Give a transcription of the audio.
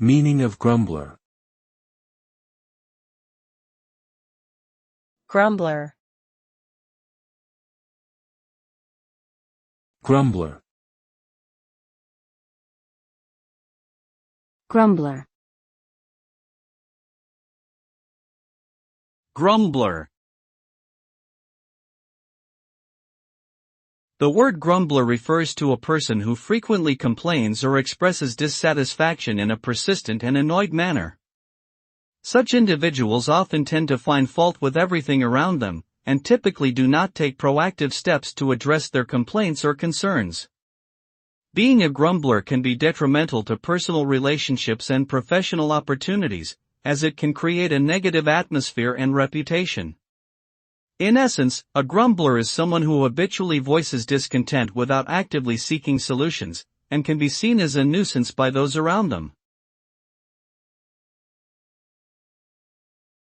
Meaning of grumbler. Grumbler. Grumbler. Grumbler. Grumbler. The word grumbler refers to a person who frequently complains or expresses dissatisfaction in a persistent and annoyed manner. Such individuals often tend to find fault with everything around them, and typically do not take proactive steps to address their complaints or concerns. Being a grumbler can be detrimental to personal relationships and professional opportunities, as it can create a negative atmosphere and reputation. In essence, a grumbler is someone who habitually voices discontent without actively seeking solutions, and can be seen as a nuisance by those around them.